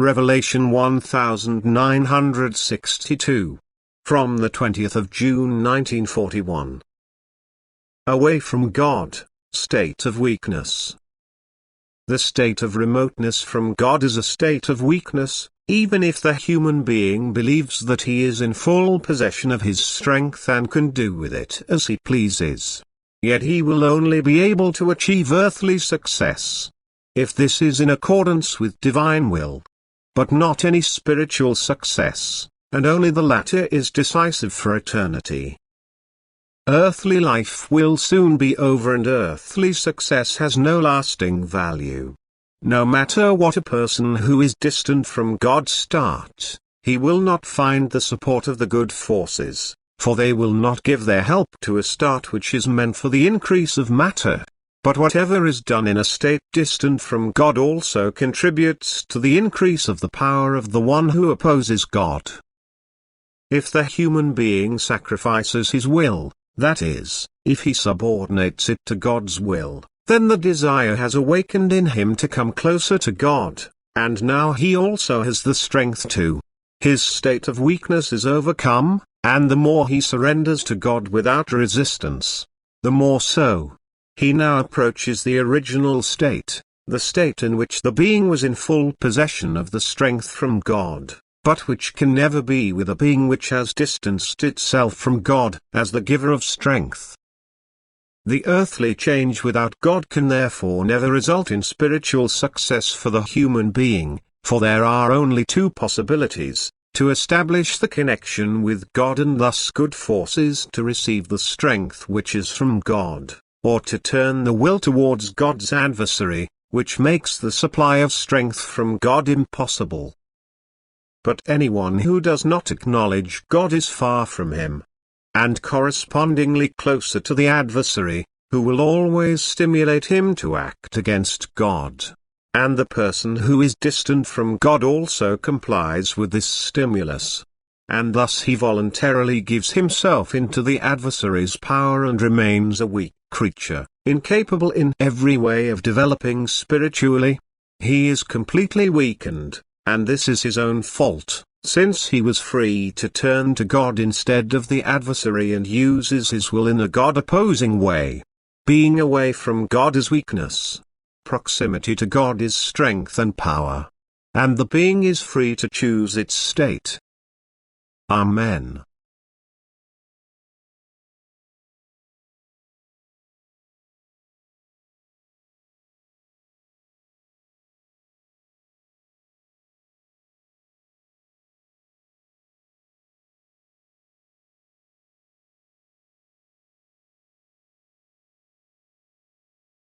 Revelation 1962. From the 20th of June 1941. Away from God, state of weakness. The state of remoteness from God is a state of weakness, even if the human being believes that he is in full possession of his strength and can do with it as he pleases. Yet he will only be able to achieve earthly success if this is in accordance with divine will. But not any spiritual success, and only the latter is decisive for eternity. Earthly life will soon be over and earthly success has no lasting value. No matter what a person who is distant from God start, he will not find the support of the good forces, for they will not give their help to a start which is meant for the increase of matter. But whatever is done in a state distant from God also contributes to the increase of the power of the one who opposes God. If the human being sacrifices his will, that is, if he subordinates it to God's will, then the desire has awakened in him to come closer to God, and now he also has the strength to. His state of weakness is overcome, and the more he surrenders to God without resistance, the more so. He now approaches the original state, the state in which the being was in full possession of the strength from God, but which can never be with a being which has distanced itself from God as the giver of strength. The earthly change without God can therefore never result in spiritual success for the human being, for there are only two possibilities: to establish the connection with God and thus good forces to receive the strength which is from God, or to turn the will towards God's adversary, which makes the supply of strength from God impossible. But anyone who does not acknowledge God is far from him, and correspondingly closer to the adversary, who will always stimulate him to act against God. And the person who is distant from God also complies with this stimulus. And thus he voluntarily gives himself into the adversary's power and remains a weak creature, incapable in every way of developing spiritually. He is completely weakened, and this is his own fault, since he was free to turn to God instead of the adversary and uses his will in a God-opposing way. Being away from God is weakness. Proximity to God is strength and power. And the being is free to choose its state. Amen.